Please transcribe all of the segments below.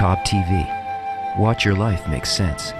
Cobb TV. Watch your life make sense.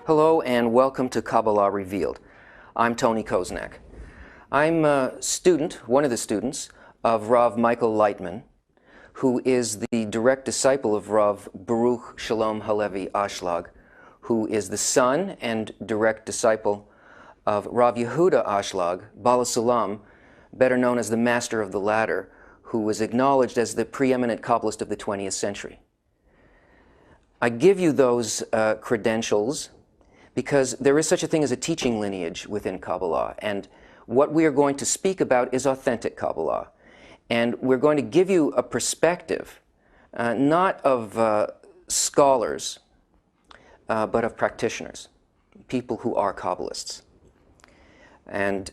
Hello and welcome to Kabala Revealed. I'm Tony Koznak. I'm a student, one of the students, of Rav Michael Lightman, who is the direct disciple of Rav Baruch Shalom Halevi Ashlag, who is the son and direct disciple of Rav Yehuda Ashlag, Bala Sulam, better known as the Master of the Ladder, who was acknowledged as the preeminent Kabbalist of the 20th century. I give you those credentials because there is such a thing as a teaching lineage within Kabbalah, and what we are going to speak about is authentic Kabbalah. And we're going to give you a perspective, not of scholars, but of practitioners, people who are Kabbalists. And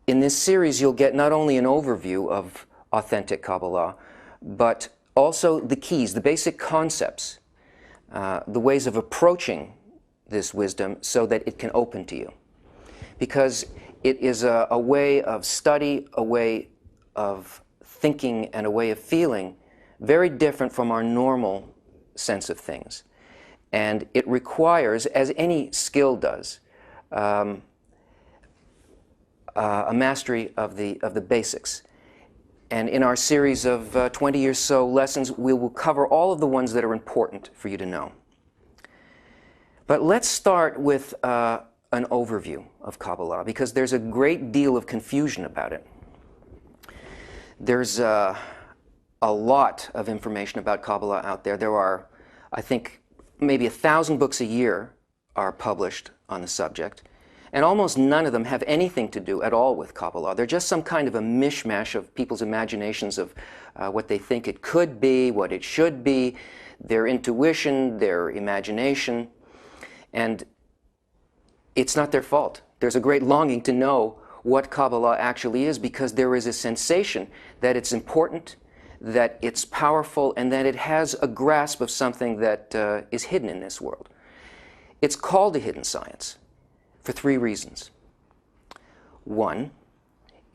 in this series, you'll get not only an overview of authentic Kabbalah, but also the keys, the basic concepts, the ways of approaching this wisdom so that it can open to you. Because it is a way of study, a way of thinking, and a way of feeling very different from our normal sense of things. And it requires, as any skill does, a mastery of the basics. And in our series of 20 or so lessons, we will cover all of the ones that are important for you to know. But let's start with an overview of Kabbalah, because there's a great deal of confusion about it. There's a lot of information about Kabbalah out there. There are, I think, maybe 1,000 books a year are published on the subject, and almost none of them have anything to do at all with Kabbalah. They're just some kind of a mishmash of people's imaginations of what they think it could be, what it should be, their intuition, their imagination. And it's not their fault. There's a great longing to know what Kabbalah actually is, because there is a sensation that it's important, that it's powerful, and that it has a grasp of something that is hidden in this world. It's called a hidden science for three reasons. One,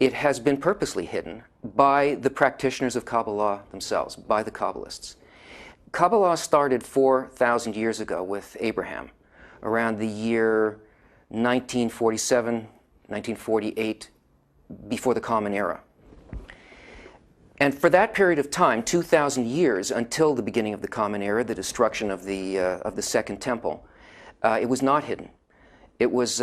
it has been purposely hidden by the practitioners of Kabbalah themselves, by the Kabbalists. Kabbalah started 4,000 years ago with Abraham, around the year 1947, 1948, before the Common Era. And for that period of time, 2,000 years until the beginning of the Common Era, the destruction of the Second Temple, it was not hidden. It was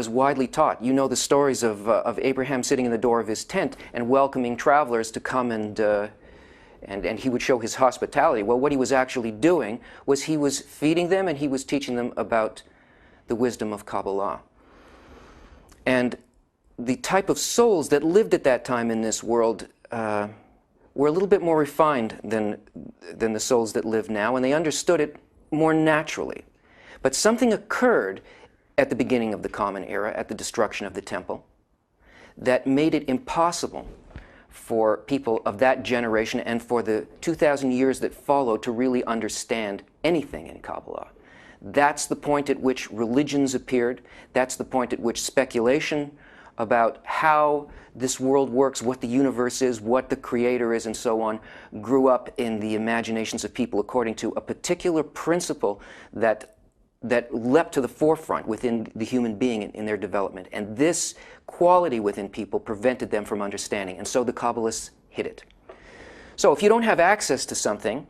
widely taught. You know the stories of Abraham sitting in the door of his tent and welcoming travelers to come and he would show his hospitality. Well, what he was actually doing was he was feeding them and he was teaching them about the wisdom of Kabbalah. And the type of souls that lived at that time in this world were a little bit more refined than the souls that live now, and they understood it more naturally. But something occurred at the beginning of the Common Era, at the destruction of the temple, that made it impossible for people of that generation and for the 2,000 years that followed to really understand anything in Kabbalah. That's the point at which religions appeared. That's the point at which speculation about how this world works, what the universe is, what the creator is, and so on, grew up in the imaginations of people according to a particular principle that leapt to the forefront within the human being in their development. And this quality within people prevented them from understanding. And so the Kabbalists hid it. So if you don't have access to something,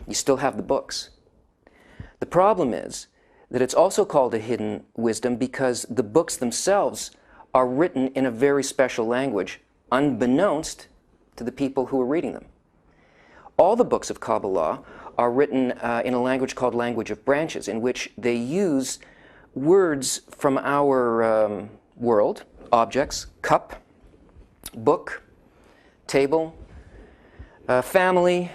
you still have the books. The problem is that it's also called a hidden wisdom because the books themselves are written in a very special language, unbeknownst to the people who are reading them. All the books of Kabbalah are written in a language called language of branches, in which they use words from our world, objects, cup, book, table, family,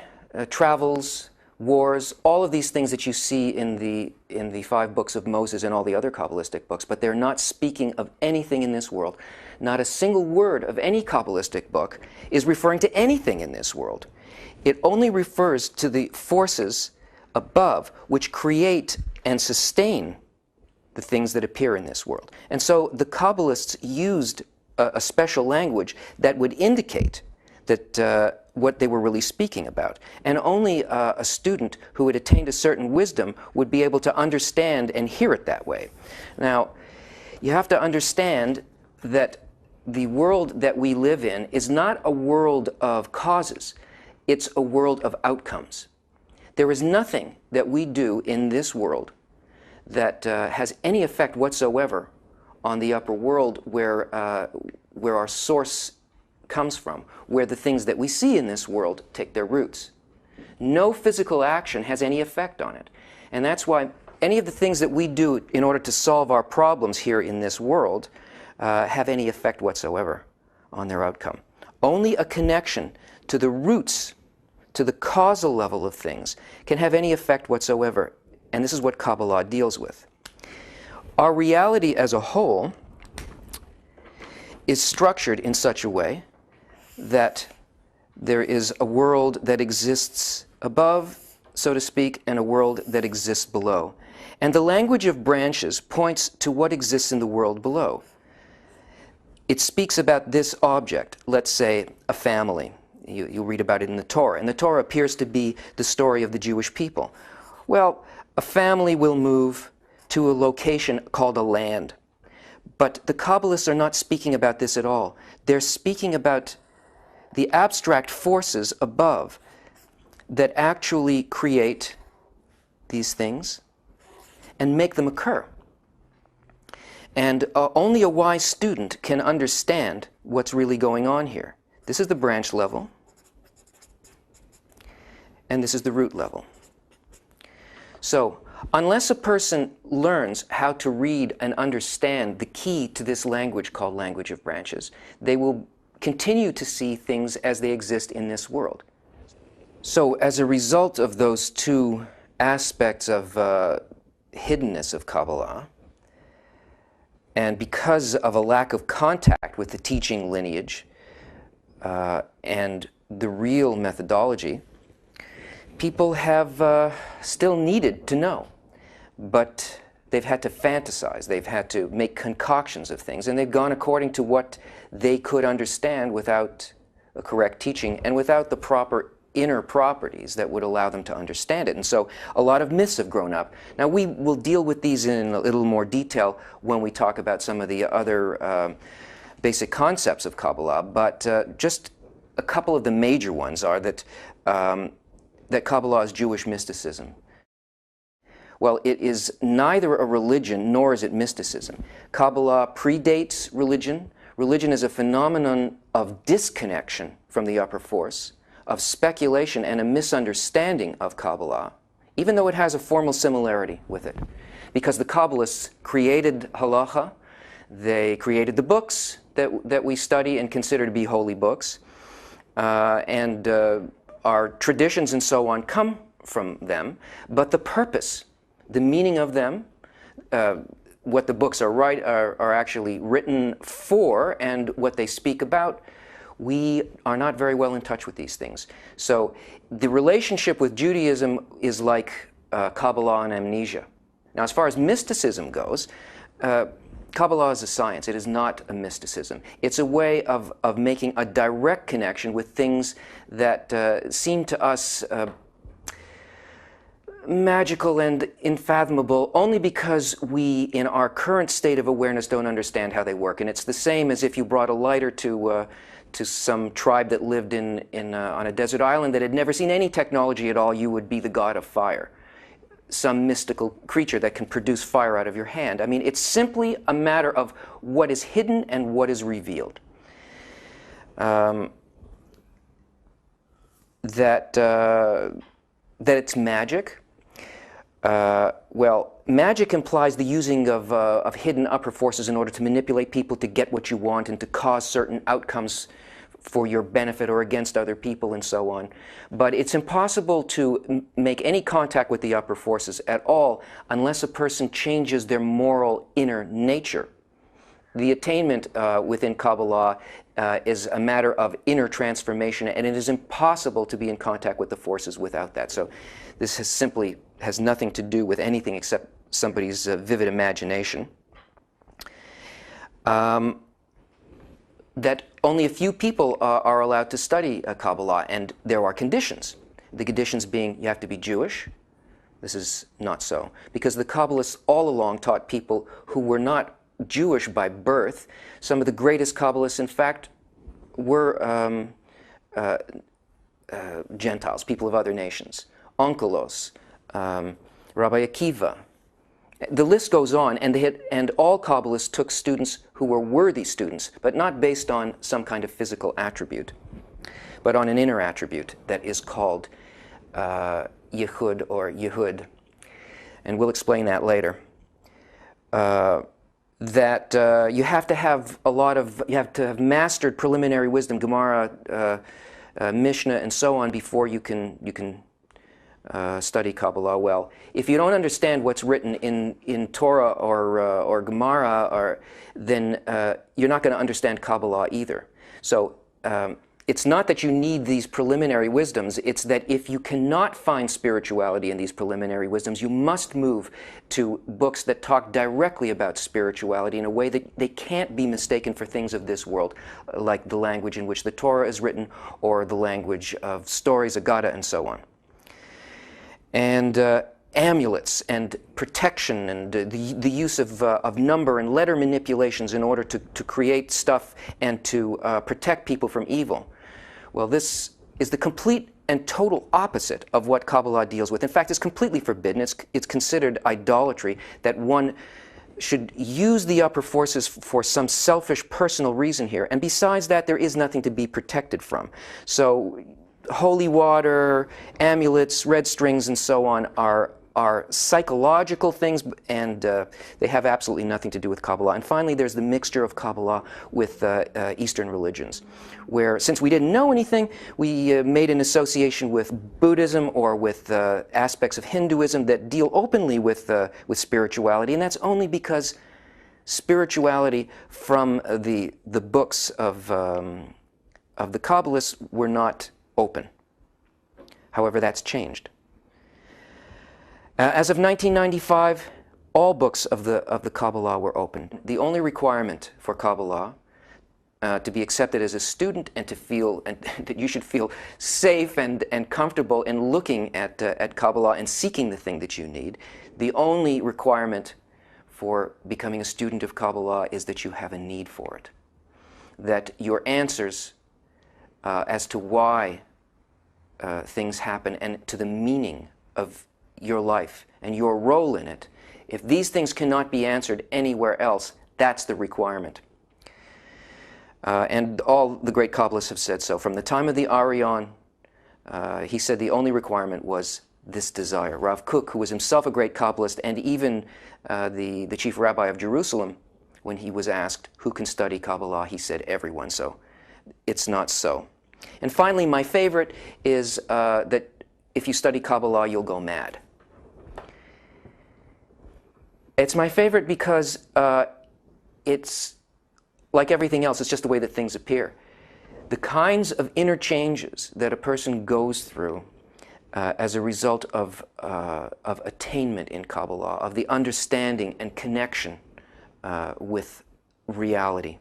travels, wars, all of these things that you see in the 5 books of Moses and all the other Kabbalistic books, but they're not speaking of anything in this world. Not a single word of any Kabbalistic book is referring to anything in this world. It only refers to the forces above which create and sustain the things that appear in this world. And so the Kabbalists used a special language that would indicate that what they were really speaking about. And only a student who had attained a certain wisdom would be able to understand and hear it that way. Now, you have to understand that the world that we live in is not a world of causes. It's a world of outcomes. There is nothing that we do in this world that has any effect whatsoever on the upper world where our source comes from, where the things that we see in this world take their roots. No physical action has any effect on it. And that's why any of the things that we do in order to solve our problems here in this world have any effect whatsoever on their outcome. Only a connection to the roots, to the causal level of things, can have any effect whatsoever. And this is what Kabbalah deals with. Our reality as a whole is structured in such a way that there is a world that exists above, so to speak, and a world that exists below. And the language of branches points to what exists in the world below. It speaks about this object, let's say a family. You'll read about it in the Torah. And the Torah appears to be the story of the Jewish people. Well, a family will move to a location called a land. But the Kabbalists are not speaking about this at all. They're speaking about the abstract forces above that actually create these things and make them occur. And only a wise student can understand what's really going on here. This is the branch level, and this is the root level. So, unless a person learns how to read and understand the key to this language called language of branches, they will continue to see things as they exist in this world. So, as a result of those two aspects of hiddenness of Kabbalah, and because of a lack of contact with the teaching lineage and the real methodology, people have still needed to know, but they've had to fantasize, they've had to make concoctions of things, and they've gone according to what they could understand without a correct teaching and without the proper inner properties that would allow them to understand it. And so a lot of myths have grown up. Now we will deal with these in a little more detail when we talk about some of the other basic concepts of Kabbalah, but just a couple of the major ones are that that Kabbalah is Jewish mysticism. Well, it is neither a religion nor is it mysticism. Kabbalah predates religion. Religion is a phenomenon of disconnection from the upper force, of speculation and a misunderstanding of Kabbalah, even though it has a formal similarity with it. Because the Kabbalists created halacha, they created the books that we study and consider to be holy books, and our traditions and so on come from them, but the purpose, the meaning of them, what the books are actually written for and what they speak about, we are not very well in touch with these things. So the relationship with Judaism is like Kabbalah and amnesia. Now, as far as mysticism goes, Kabbalah is a science. It is not a mysticism. It's a way of making a direct connection with things that seem to us magical and unfathomable only because we, in our current state of awareness, don't understand how they work. And it's the same as if you brought a lighter to some tribe that lived on a desert island that had never seen any technology at all. You would be the god of fire, some mystical creature that can produce fire out of your hand. I mean, it's simply a matter of what is hidden and what is revealed. That it's magic. Well, magic implies the using of hidden upper forces in order to manipulate people to get what you want and to cause certain outcomes for your benefit or against other people and so on. But it's impossible to make any contact with the upper forces at all unless a person changes their moral inner nature. The attainment within Kabbalah is a matter of inner transformation, and it is impossible to be in contact with the forces without that. So this simply has nothing to do with anything except somebody's vivid imagination. That only a few people are allowed to study Kabbalah, and there are conditions. The conditions being you have to be Jewish. This is not so, because the Kabbalists all along taught people who were not Jewish by birth. Some of the greatest Kabbalists, in fact, were Gentiles, people of other nations. Onkelos, Rabbi Akiva. The list goes on, and all Kabbalists took students who were worthy students, but not based on some kind of physical attribute, but on an inner attribute that is called Yehud or Yehud. And we'll explain that later. That you have to have you have to have mastered preliminary wisdom, Gemara, Mishnah, and so on before you can study Kabbalah well. If you don't understand what's written in Torah or Gemara, then you're not going to understand Kabbalah either. So it's not that you need these preliminary wisdoms, it's that if you cannot find spirituality in these preliminary wisdoms, you must move to books that talk directly about spirituality in a way that they can't be mistaken for things of this world, like the language in which the Torah is written, or the language of stories, Agada, and so on. And amulets and protection and the use of number and letter manipulations in order to create stuff and to protect people from evil. Well, this is the complete and total opposite of what Kabbalah deals with. In fact, it's completely forbidden. It's considered idolatry that one should use the upper forces for some selfish personal reason here. And besides that, there is nothing to be protected from. So holy water, amulets, red strings, and so on are psychological things, and they have absolutely nothing to do with Kabbalah. And finally, there's the mixture of Kabbalah with Eastern religions, where since we didn't know anything, we made an association with Buddhism or with aspects of Hinduism that deal openly with spirituality, and that's only because spirituality from the books of the Kabbalists were not open. However, that's changed. As of 1995, all books of the Kabbalah were open. The only requirement for Kabbalah to be accepted as a student and to feel and that you should feel safe and comfortable in looking at Kabbalah and seeking the thing that you need, the only requirement for becoming a student of Kabbalah is that you have a need for it. That your answers as to why things happen and to the meaning of your life and your role in it, if these things cannot be answered anywhere else, that's the requirement. And all the great Kabbalists have said so. From the time of the Arion, he said the only requirement was this desire. Rav Kook, who was himself a great Kabbalist, and even the chief rabbi of Jerusalem, when he was asked who can study Kabbalah, he said everyone. So it's not so. And finally, my favorite is that if you study Kabbalah, you'll go mad. It's my favorite because it's like everything else, it's just the way that things appear. The kinds of inner changes that a person goes through as a result of attainment in Kabbalah, of the understanding and connection with reality.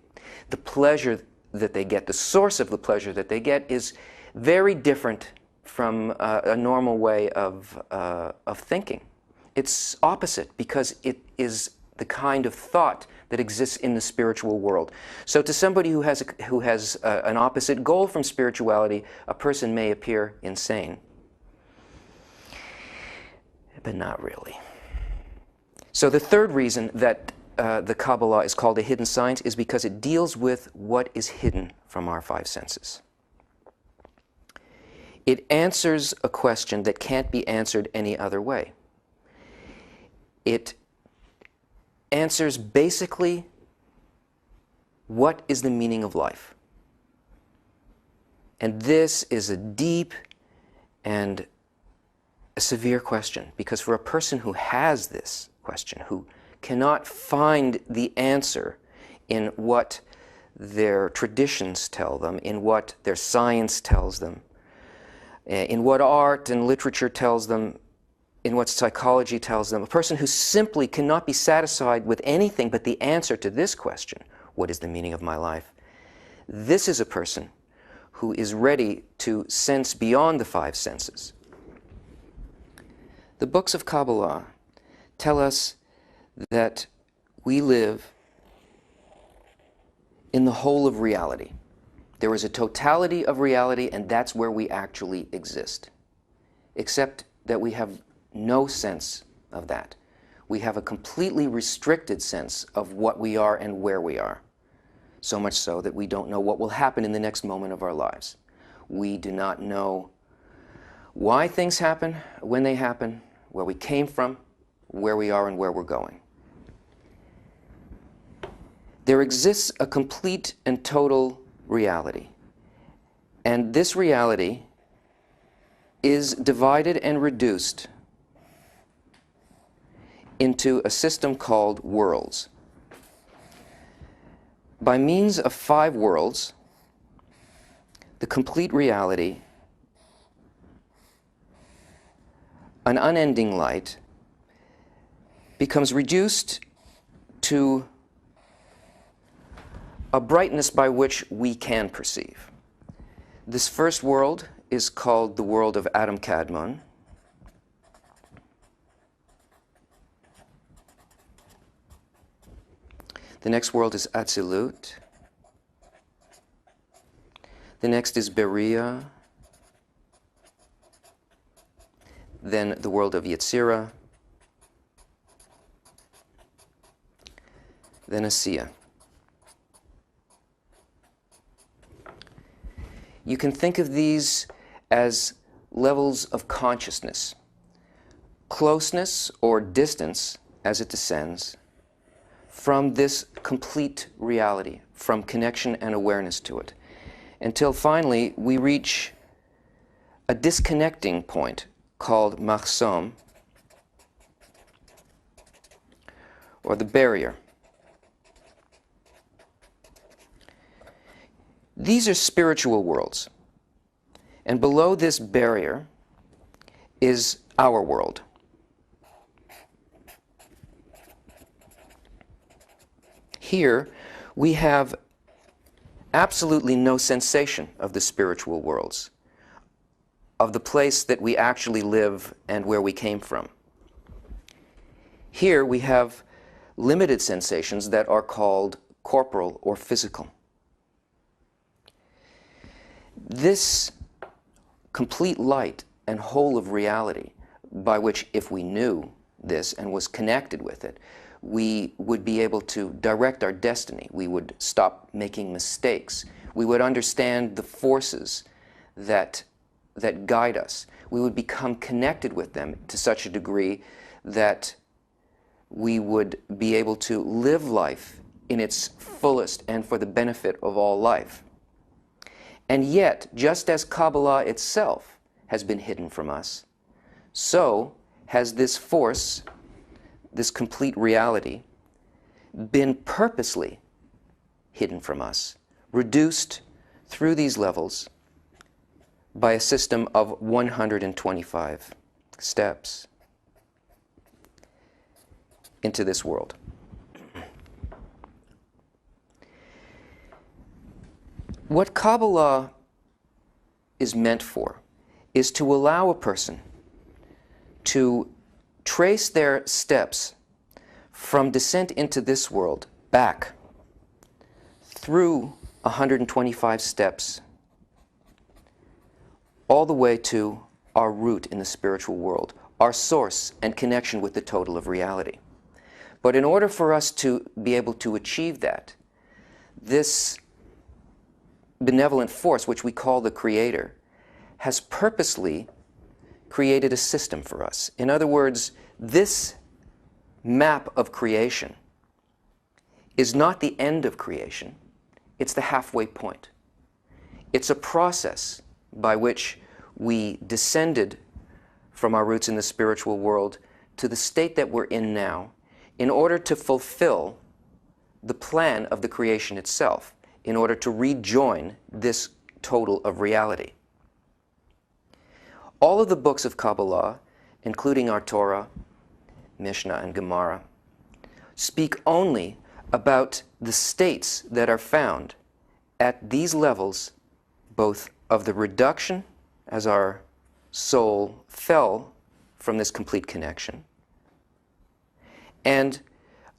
The pleasure that they get, the source of the pleasure that they get, is very different from a normal way of thinking. It's opposite because it is the kind of thought that exists in the spiritual world. So to somebody who has an opposite goal from spirituality, a person may appear insane. But not really. So the third reason that the Kabbalah is called a hidden science is because it deals with what is hidden from our five senses. It answers a question that can't be answered any other way. It answers basically, what is the meaning of life? And this is a deep and a severe question, because for a person who has this question, who cannot find the answer in what their traditions tell them, in what their science tells them, in what art and literature tells them, in what psychology tells them, a person who simply cannot be satisfied with anything but the answer to this question, what is the meaning of my life? This is a person who is ready to sense beyond the five senses. The books of Kabbalah tell us that we live in the whole of reality. There is a totality of reality, and that's where we actually exist. Except that we have no sense of that. We have a completely restricted sense of what we are and where we are. So much so that we don't know what will happen in the next moment of our lives. We do not know why things happen, when they happen, where we came from, where we are, and where we're going. There exists a complete and total reality. And this reality is divided and reduced into a system called worlds. By means of 5 worlds, the complete reality, an unending light, becomes reduced to a brightness by which we can perceive. This first world is called the world of Algteadmised. The next world is Atzilut. The next is Beria. Then the world of Yetzirah. Then Asiya. You can think of these as levels of consciousness. Closeness or distance as it descends from this complete reality, from connection and awareness to it, until finally we reach a disconnecting point called Mahsom, or the barrier. These are spiritual worlds, and below this barrier is our world. Here we have absolutely no sensation of the spiritual worlds, of the place that we actually live and where we came from. Here we have limited sensations that are called corporal or physical. This complete light and whole of reality, by which, if we knew this and was connected with it, we would be able to direct our destiny. We would stop making mistakes. We would understand the forces that guide us. We would become connected with them to such a degree that we would be able to live life in its fullest and for the benefit of all life. And yet, just as Kabbalah itself has been hidden from us, so has this force, this complete reality, been purposely hidden from us, reduced through these levels by a system of 125 steps into this world. What Kabbalah is meant for is to allow a person to trace their steps from descent into this world back through 125 steps all the way to our root in the spiritual world, our source and connection with the total of reality. But in order for us to be able to achieve that, this benevolent force, which we call the Creator, has purposely created a system for us. In other words, this map of creation is not the end of creation, it's the halfway point. It's a process by which we descended from our roots in the spiritual world to the state that we're in now in order to fulfill the plan of the creation itself, in order to rejoin this total of reality. All of the books of Kabbalah, including our Torah, Mishnah, and Gemara, speak only about the states that are found at these levels, both of the reduction as our soul fell from this complete connection, and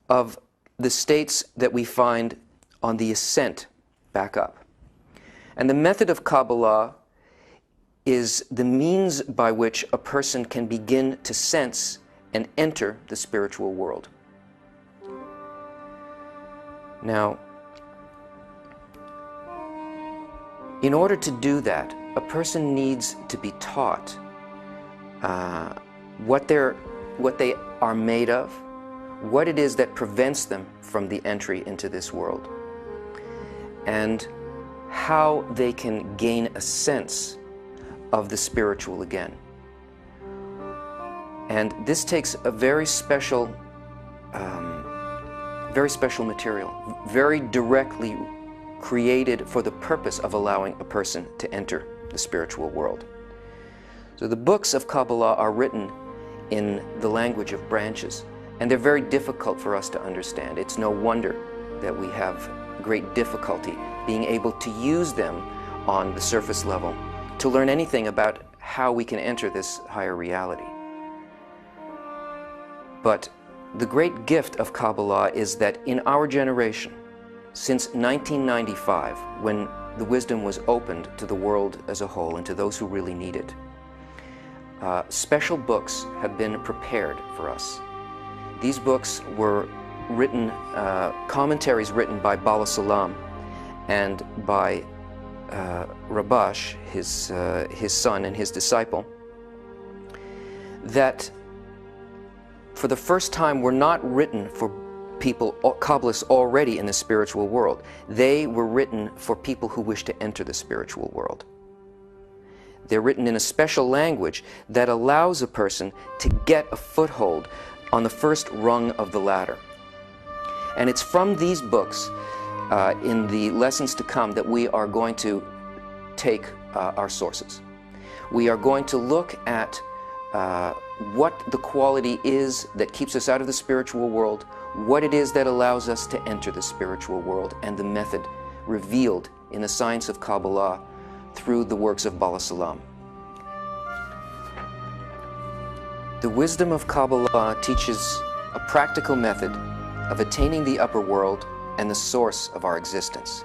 of the states that we find on the ascent back up. And the method of Kabbalah is the means by which a person can begin to sense and enter the spiritual world. Now, in order to do that, a person needs to be taught what they are made of, what it is that prevents them from the entry into this world, and how they can gain a sense of the spiritual again. And this takes a very special material, very directly created for the purpose of allowing a person to enter the spiritual world. So the books of Kabbalah are written in the language of branches, and they're very difficult for us to understand. It's no wonder that we have great difficulty being able to use them on the surface level to learn anything about how we can enter this higher reality. But the great gift of Kabbalah is that in our generation, since 1995, when the wisdom was opened to the world as a whole and to those who really need it, special books have been prepared for us. These books were written, commentaries written by Bala Salam and by Rabash, his son and his disciple, that for the first time were not written for people, Kabbalists already in the spiritual world. They were written for people who wish to enter the spiritual world. They're written in a special language that allows a person to get a foothold on the first rung of the ladder. And it's from these books, in the lessons to come, that we are going to take our sources. We are going to look at what the quality is that keeps us out of the spiritual world, what it is that allows us to enter the spiritual world, and the method revealed in the science of Kabbalah through the works of Bala Salam. The wisdom of Kabbalah teaches a practical method of attaining the upper world and the source of our existence.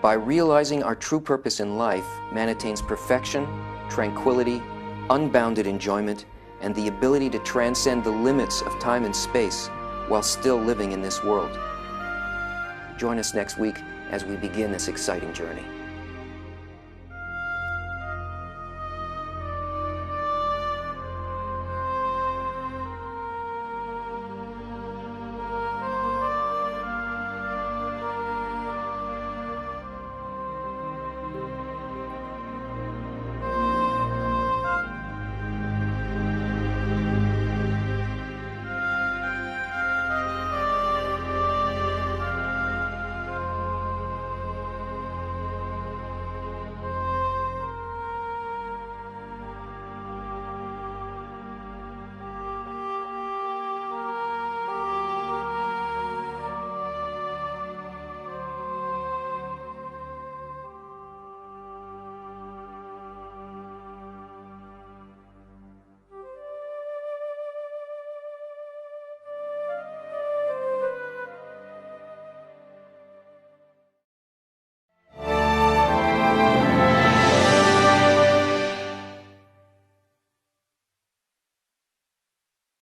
By realizing our true purpose in life, man attains perfection, tranquility, unbounded enjoyment, and the ability to transcend the limits of time and space while still living in this world. Join us next week as we begin this exciting journey.